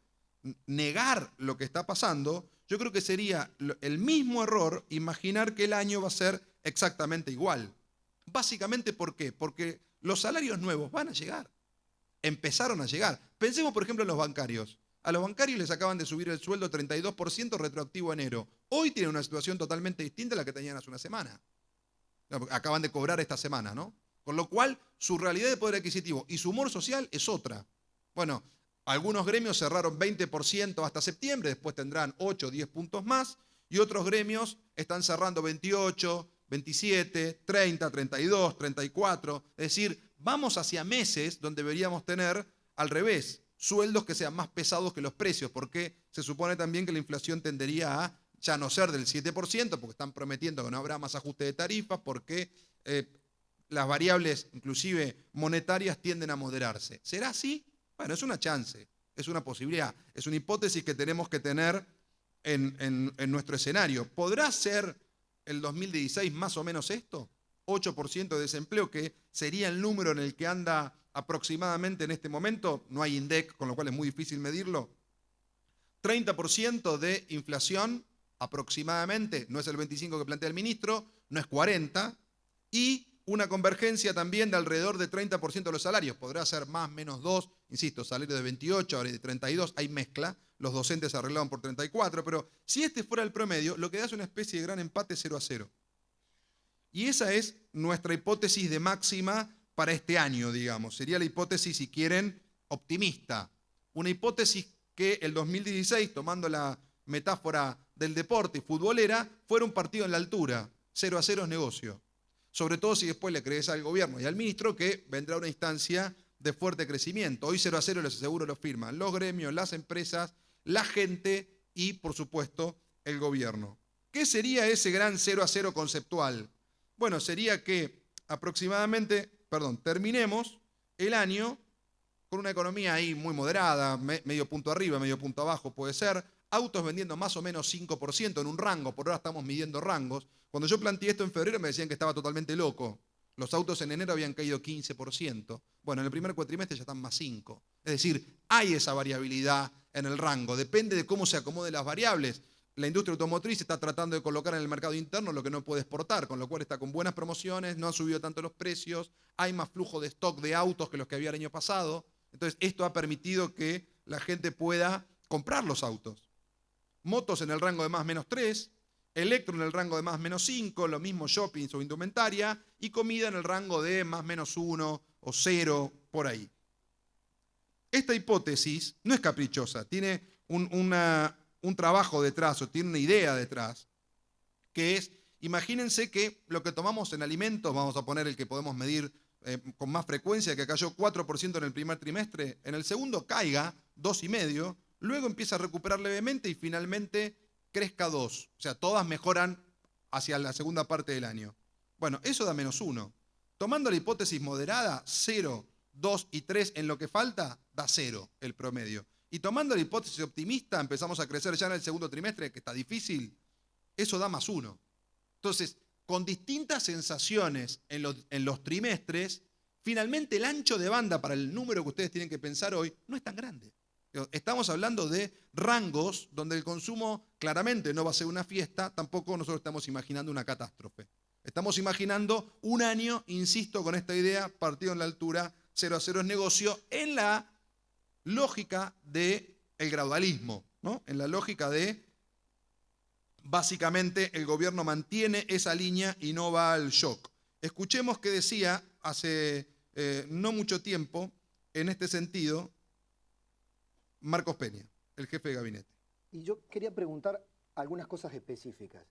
negar lo que está pasando, yo creo que sería el mismo error imaginar que el año va a ser exactamente igual. Básicamente, ¿por qué? Porque los salarios nuevos van a llegar. Empezaron a llegar. Pensemos, por ejemplo, en los bancarios. A los bancarios les acaban de subir el sueldo 32% retroactivo a enero. Hoy tienen una situación totalmente distinta a la que tenían hace una semana. Acaban de cobrar esta semana, ¿no? Con lo cual, su realidad de poder adquisitivo y su humor social es otra. Bueno, algunos gremios cerraron 20% hasta septiembre, después tendrán 8 o 10 puntos más, y otros gremios están cerrando 28, 27, 30, 32, 34. Es decir, vamos hacia meses donde deberíamos tener al revés, sueldos que sean más pesados que los precios, porque se supone también que la inflación tendería a ya no ser del 7%, porque están prometiendo que no habrá más ajuste de tarifas, porque las variables, inclusive monetarias, tienden a moderarse. ¿Será así? Bueno, es una chance, es una posibilidad, es una hipótesis que tenemos que tener en nuestro escenario. ¿Podrá ser el 2016 más o menos esto? 8% de desempleo, que sería el número en el que anda aproximadamente en este momento. No hay INDEC, con lo cual es muy difícil medirlo. 30% de inflación aproximadamente, no es el 25% que plantea el ministro, no es 40%, y una convergencia también de alrededor de 30% de los salarios. Podrá ser más, menos 2, insisto, salario de 28, ahora de 32, hay mezcla, los docentes se arreglaban por 34, pero si este fuera el promedio, lo que da es una especie de gran empate 0-0. Y esa es nuestra hipótesis de máxima para este año, digamos. Sería la hipótesis, si quieren, optimista. Una hipótesis que el 2016, tomando la metáfora del deporte y futbolera, fuera un partido en la altura. 0-0 es negocio. Sobre todo si después le crees al gobierno y al ministro que vendrá una instancia de fuerte crecimiento. Hoy 0-0, les aseguro, lo firman los gremios, las empresas, la gente y, por supuesto, el gobierno. ¿Qué sería ese gran 0-0 conceptual? Bueno, sería que aproximadamente, terminemos el año con una economía ahí muy moderada, medio punto arriba, medio punto abajo puede ser, autos vendiendo más o menos 5% en un rango, por ahora estamos midiendo rangos. Cuando yo planteé esto en febrero me decían que estaba totalmente loco. Los autos en enero habían caído 15%. Bueno, en el primer cuatrimestre ya están más 5%. Es decir, hay esa variabilidad en el rango, depende de cómo se acomoden las variables. La industria automotriz está tratando de colocar en el mercado interno lo que no puede exportar, con lo cual está con buenas promociones, no han subido tanto los precios, hay más flujo de stock de autos que los que había el año pasado. Entonces, esto ha permitido que la gente pueda comprar los autos. Motos en el rango de más menos 3, electro en el rango de más menos 5, lo mismo shopping o indumentaria, y comida en el rango de más menos 1 o 0, por ahí. Esta hipótesis no es caprichosa, tiene un trabajo detrás, o tiene una idea detrás, que es, imagínense que lo que tomamos en alimentos, vamos a poner el que podemos medir con más frecuencia, que cayó 4% en el primer trimestre, en el segundo caiga 2,5%, luego empieza a recuperar levemente y finalmente crezca 2%. O sea, todas mejoran hacia la segunda parte del año. Bueno, eso da menos 1. Tomando la hipótesis moderada, 0, 2 y 3 en lo que falta, da 0 el promedio. y tomando la hipótesis optimista empezamos a crecer ya en el segundo trimestre, que está difícil, eso da +1. Entonces, con distintas sensaciones en los trimestres, finalmente el ancho de banda para el número que ustedes tienen que pensar hoy no es tan grande. Estamos hablando de rangos donde el consumo claramente no va a ser una fiesta, tampoco nosotros estamos imaginando una catástrofe. Estamos imaginando un año, insisto con esta idea, partido en la altura, 0 a 0 es negocio, en la lógica del gradualismo, ¿no? En la lógica de, básicamente, el gobierno mantiene esa línea y no va al shock. Escuchemos qué decía hace no mucho tiempo, en este sentido, Marcos Peña, el jefe de gabinete. Y yo quería preguntar algunas cosas específicas.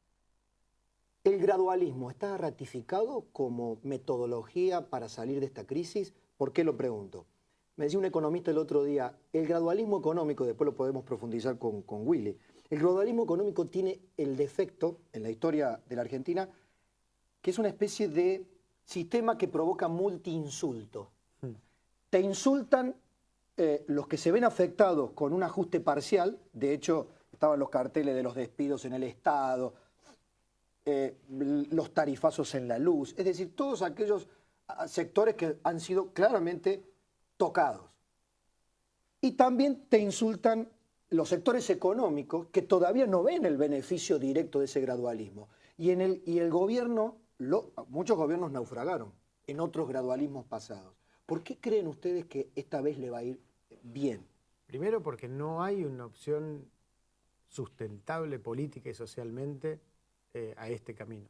¿El gradualismo está ratificado como metodología para salir de esta crisis? ¿Por qué lo pregunto? Me decía un economista el otro día, el gradualismo económico, después lo podemos profundizar con Willy, el gradualismo económico tiene el defecto, en la historia de la Argentina, que es una especie de sistema que provoca multiinsulto. Te insultan los que se ven afectados con un ajuste parcial, de hecho estaban los carteles de los despidos en el Estado, los tarifazos en la luz, es decir, todos aquellos sectores que han sido claramente tocados. Y también te insultan los sectores económicos que todavía no ven el beneficio directo de ese gradualismo. Y el gobierno, muchos gobiernos naufragaron en otros gradualismos pasados. ¿Por qué creen ustedes que esta vez le va a ir bien? Primero porque no hay una opción sustentable política y socialmente a este camino.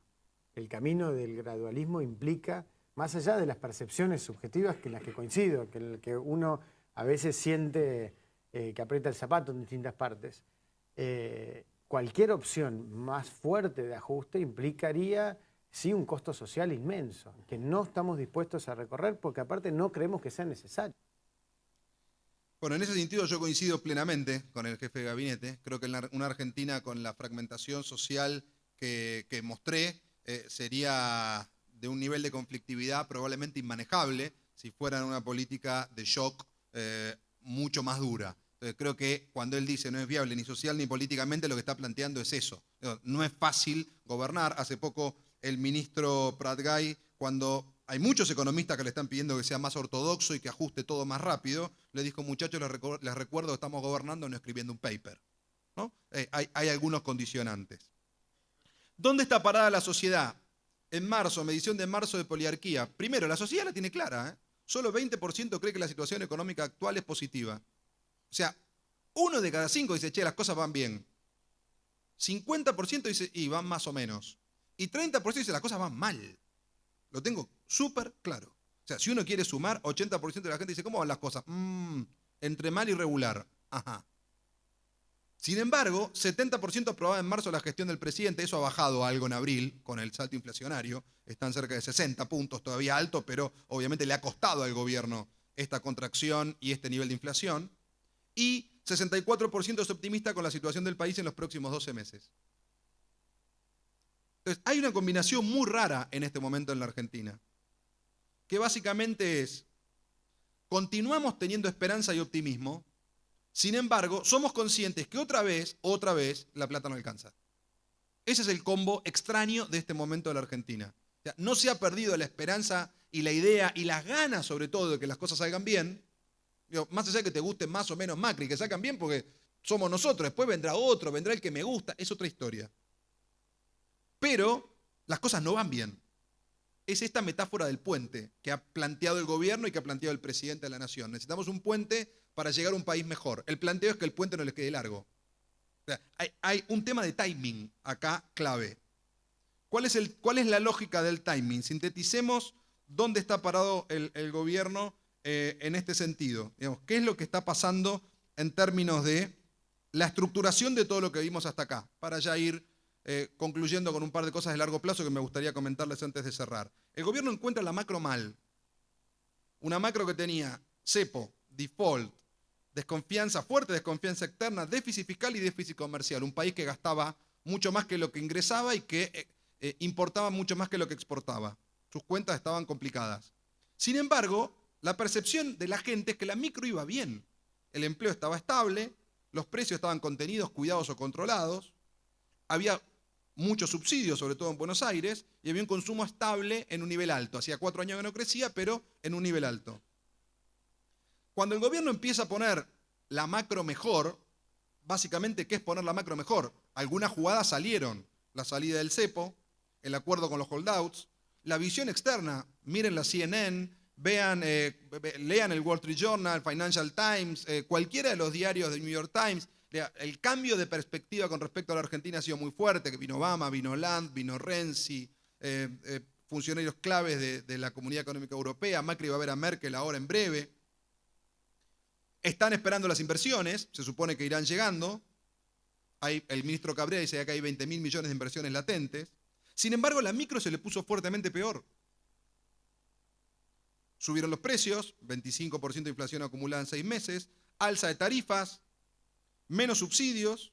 El camino del gradualismo implica, más allá de las percepciones subjetivas que en las que coincido, que uno a veces siente que aprieta el zapato en distintas partes, cualquier opción más fuerte de ajuste implicaría sí un costo social inmenso, que no estamos dispuestos a recorrer porque aparte no creemos que sea necesario. Bueno, en ese sentido yo coincido plenamente con el jefe de gabinete. Creo que una Argentina con la fragmentación social que mostré sería de un nivel de conflictividad probablemente inmanejable si fuera una política de shock mucho más dura. Entonces creo que cuando él dice no es viable ni social ni políticamente, lo que está planteando es eso. No es fácil gobernar. Hace poco el ministro Pratgay, cuando hay muchos economistas que le están pidiendo que sea más ortodoxo y que ajuste todo más rápido, le dijo, muchachos, les recuerdo que estamos gobernando, no escribiendo un paper, ¿no? Hay algunos condicionantes. ¿Dónde está parada la sociedad? En marzo, medición de marzo de Poliarquía. Primero, la sociedad la tiene clara, ¿eh? Solo 20% cree que la situación económica actual es positiva. O sea, 1 de cada 5 dice, che, las cosas van bien. 50% dice, y van más o menos. Y 30% dice, las cosas van mal. Lo tengo súper claro. O sea, si uno quiere sumar, 80% de la gente dice, ¿cómo van las cosas? Entre mal y regular. Ajá. Sin embargo, 70% aprobaba en marzo la gestión del presidente. Eso ha bajado algo en abril con el salto inflacionario. Están cerca de 60 puntos, todavía alto, pero obviamente le ha costado al gobierno esta contracción y este nivel de inflación. Y 64% es optimista con la situación del país en los próximos 12 meses. Entonces, hay una combinación muy rara en este momento en la Argentina, que básicamente es, continuamos teniendo esperanza y optimismo, sin embargo, somos conscientes que otra vez, la plata no alcanza. Ese es el combo extraño de este momento de la Argentina. O sea, no se ha perdido la esperanza y la idea y las ganas, sobre todo, de que las cosas salgan bien. Digo, más allá de que te guste más o menos Macri, que salgan bien porque somos nosotros, después vendrá otro, vendrá el que me gusta, es otra historia. Pero las cosas no van bien. Es esta metáfora del puente que ha planteado el gobierno y que ha planteado el presidente de la Nación. Necesitamos un puente para llegar a un país mejor. El planteo es que el puente no les quede largo. O sea, hay un tema de timing acá clave. ¿Cuál es la lógica del timing? Sinteticemos dónde está parado el gobierno en este sentido. Digamos, ¿qué es lo que está pasando en términos de la estructuración de todo lo que vimos hasta acá? Para ya ir concluyendo con un par de cosas de largo plazo que me gustaría comentarles antes de cerrar. El gobierno encuentra la macro mal. Una macro que tenía cepo, default, desconfianza, fuerte desconfianza externa, déficit fiscal y déficit comercial. Un país que gastaba mucho más que lo que ingresaba y que importaba mucho más que lo que exportaba. Sus cuentas estaban complicadas. Sin embargo, la percepción de la gente es que la micro iba bien. el empleo estaba estable, los precios estaban contenidos, cuidados o controlados, había muchos subsidios, sobre todo en Buenos Aires, y había un consumo estable en un nivel alto. Hacía 4 años que no crecía, pero en un nivel alto. Cuando el gobierno empieza a poner la macro mejor, básicamente, ¿qué es poner la macro mejor? Algunas jugadas salieron. La salida del cepo, el acuerdo con los holdouts, la visión externa. Miren la CNN, vean, lean el Wall Street Journal, Financial Times, cualquiera de los diarios del New York Times. El cambio de perspectiva con respecto a la Argentina ha sido muy fuerte, que vino Obama, vino Hollande, vino Renzi, funcionarios claves de la Comunidad Económica Europea. Macri va a ver a Merkel ahora en breve. Están esperando las inversiones, se supone que irán llegando. El ministro Cabrera dice que hay 20.000 millones de inversiones latentes. Sin embargo, la micro se le puso fuertemente peor. Subieron los precios, 25% de inflación acumulada en 6 meses, alza de tarifas, menos subsidios,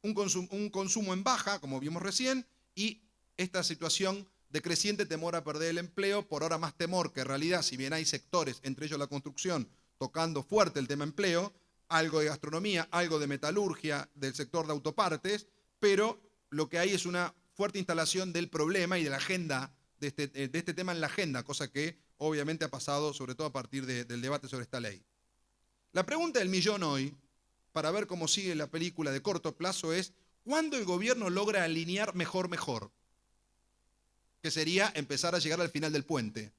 un consumo en baja, como vimos recién, y esta situación de creciente temor a perder el empleo, por ahora más temor que en realidad, si bien hay sectores, entre ellos la construcción, tocando fuerte el tema empleo, algo de gastronomía, algo de metalurgia, del sector de autopartes, pero lo que hay es una fuerte instalación del problema y de la agenda, de este tema en la agenda, cosa que obviamente ha pasado sobre todo a partir del debate sobre esta ley. La pregunta del millón hoy, para ver cómo sigue la película de corto plazo, es ¿cuándo el gobierno logra alinear mejor? Que sería empezar a llegar al final del puente.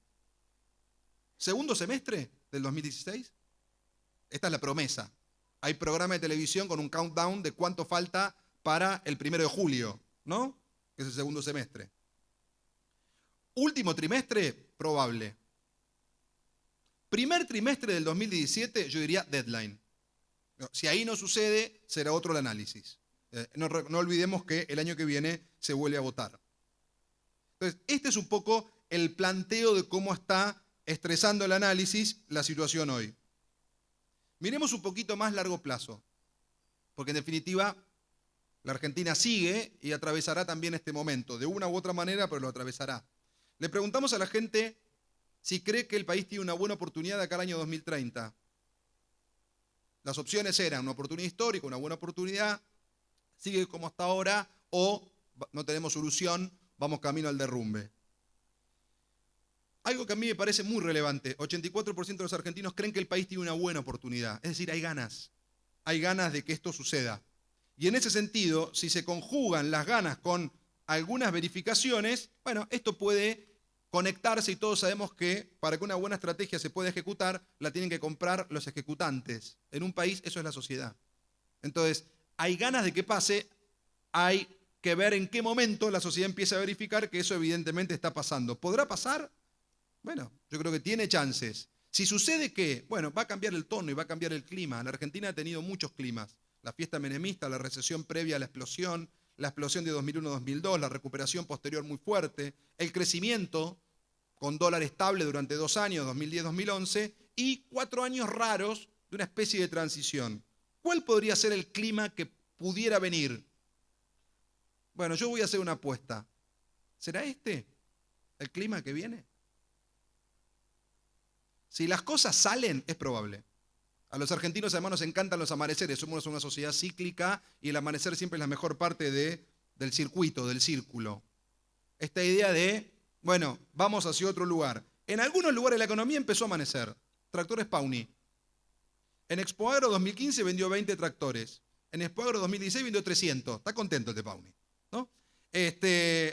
¿Segundo semestre del 2016? Esta es la promesa. Hay programa de televisión con un countdown de cuánto falta para el 1 de julio, ¿no? Que es el segundo semestre. Último trimestre, probable. Primer trimestre del 2017, yo diría deadline. Si ahí no sucede, será otro el análisis. No olvidemos que el año que viene se vuelve a votar. Entonces, este es un poco el planteo de cómo está estresando el análisis la situación hoy. Miremos un poquito más largo plazo, porque en definitiva la Argentina sigue y atravesará también este momento, de una u otra manera, pero lo atravesará. Le preguntamos a la gente si cree que el país tiene una buena oportunidad de acá al año 2030. Las opciones eran una oportunidad histórica, una buena oportunidad, sigue como hasta ahora, o no tenemos solución, vamos camino al derrumbe. Algo que a mí me parece muy relevante, 84% de los argentinos creen que el país tiene una buena oportunidad, es decir, hay ganas de que esto suceda. Y en ese sentido, si se conjugan las ganas con algunas verificaciones, bueno, esto puede conectarse y todos sabemos que para que una buena estrategia se pueda ejecutar, la tienen que comprar los ejecutantes. En un país eso es la sociedad. Entonces, hay ganas de que pase, hay que ver en qué momento la sociedad empieza a verificar que eso evidentemente está pasando. ¿Podrá pasar? Bueno, yo creo que tiene chances. Si sucede que, bueno, va a cambiar el tono y va a cambiar el clima. La Argentina ha tenido muchos climas. La fiesta menemista, la recesión previa a la explosión de 2001-2002, la recuperación posterior muy fuerte, el crecimiento con dólar estable durante 2 años, 2010-2011, y 4 años raros de una especie de transición. ¿Cuál podría ser el clima que pudiera venir? Bueno, yo voy a hacer una apuesta. ¿Será este el clima que viene? Si las cosas salen, es probable. A los argentinos además nos encantan los amaneceres, somos una sociedad cíclica y el amanecer siempre es la mejor parte del circuito, del círculo. Esta idea de, bueno, vamos hacia otro lugar. En algunos lugares la economía empezó a amanecer. Tractores Pauni. En Expoagro 2015 vendió 20 tractores. En Expoagro 2016 vendió 300. Está contento el de Pauni, ¿no?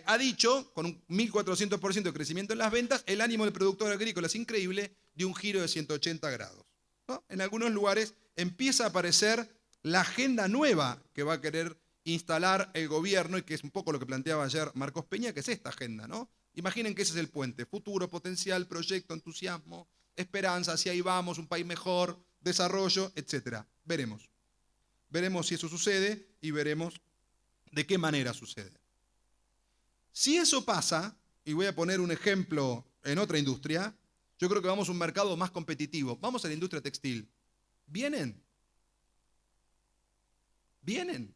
Ha dicho, con un 1.400% de crecimiento en las ventas, el ánimo del productor agrícola es increíble, de un giro de 180 grados. ¿No? En algunos lugares empieza a aparecer la agenda nueva que va a querer instalar el gobierno y que es un poco lo que planteaba ayer Marcos Peña, que es esta agenda, ¿no? Imaginen que ese es el puente, futuro, potencial, proyecto, entusiasmo, esperanza, hacia ahí vamos, un país mejor, desarrollo, etc. Veremos. Veremos si eso sucede y veremos de qué manera sucede. Si eso pasa, y voy a poner un ejemplo en otra industria, yo creo que vamos a un mercado más competitivo. Vamos a la industria textil. ¿Vienen? ¿Vienen?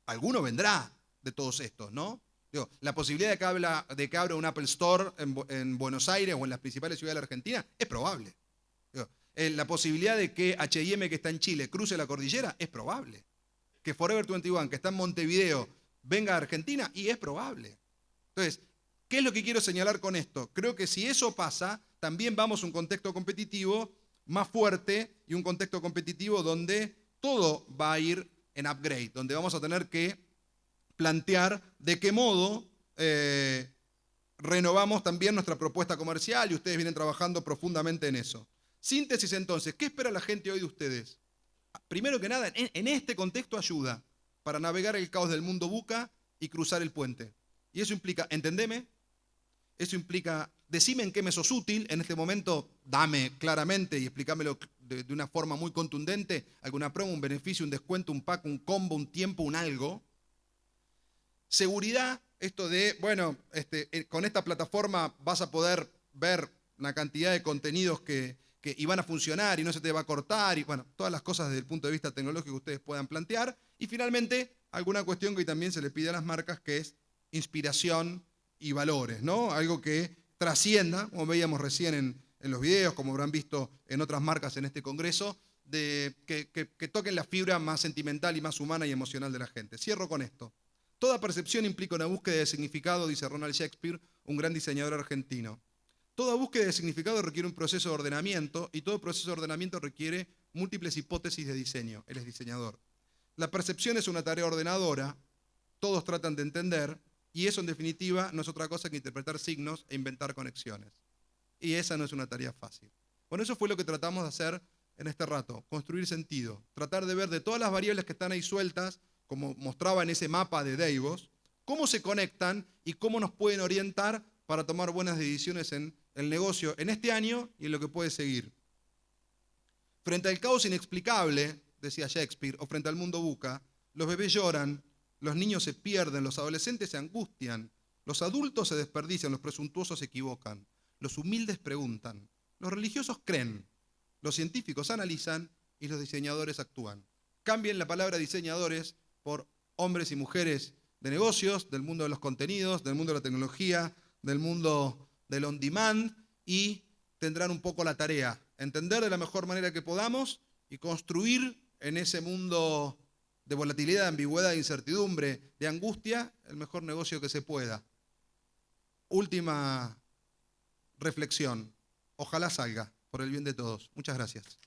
Alguno vendrá de todos estos, ¿no? Digo, la posibilidad de que abra un Apple Store en Buenos Aires o en las principales ciudades de la Argentina es probable. Digo, la posibilidad de que H&M, que está en Chile, cruce la cordillera, es probable. Que Forever 21, que está en Montevideo, venga a Argentina, y es probable. Entonces, ¿qué es lo que quiero señalar con esto? Creo que si eso pasa, también vamos a un contexto competitivo más fuerte y un contexto competitivo donde todo va a ir en upgrade, donde vamos a tener que plantear de qué modo renovamos también nuestra propuesta comercial, y ustedes vienen trabajando profundamente en eso. Síntesis entonces, ¿qué espera la gente hoy de ustedes? Primero que nada, en este contexto, ayuda para navegar el caos del mundo VUCA y cruzar el puente. Y eso implica, entendeme, eso implica, decime en qué me sos útil, en este momento dame claramente y explícamelo de una forma muy contundente, alguna promo, un beneficio, un descuento, un pack, un combo, un tiempo, un algo. Seguridad, esto de, bueno, con esta plataforma vas a poder ver una cantidad de contenidos que y van a funcionar y no se te va a cortar, y bueno, todas las cosas desde el punto de vista tecnológico que ustedes puedan plantear. Y finalmente, alguna cuestión que también se le pide a las marcas, que es inspiración y valores, ¿no? Algo que trascienda, como veíamos recién en los videos, como habrán visto en otras marcas en este congreso, que toquen la fibra más sentimental y más humana y emocional de la gente. Cierro con esto. Toda percepción implica una búsqueda de significado, dice Ronald Shakespeare, un gran diseñador argentino. Toda búsqueda de significado requiere un proceso de ordenamiento, y todo proceso de ordenamiento requiere múltiples hipótesis de diseño. Él es diseñador. La percepción es una tarea ordenadora, todos tratan de entender, y eso en definitiva no es otra cosa que interpretar signos e inventar conexiones. Y esa no es una tarea fácil. Bueno, eso fue lo que tratamos de hacer en este rato, construir sentido, tratar de ver de todas las variables que están ahí sueltas, como mostraba en ese mapa de Davos, cómo se conectan y cómo nos pueden orientar para tomar buenas decisiones en el negocio en este año y en lo que puede seguir. Frente al caos inexplicable, decía Shakespeare, o frente al mundo VUCA, los bebés lloran, los niños se pierden, los adolescentes se angustian, los adultos se desperdician, los presuntuosos se equivocan, los humildes preguntan, los religiosos creen, los científicos analizan y los diseñadores actúan. Cambien la palabra diseñadores por hombres y mujeres de negocios, del mundo de los contenidos, del mundo de la tecnología, del mundo del on demand, y tendrán un poco la tarea, entender de la mejor manera que podamos y construir en ese mundo de volatilidad, de ambigüedad, de incertidumbre, de angustia, el mejor negocio que se pueda. Última reflexión, ojalá salga por el bien de todos. Muchas gracias.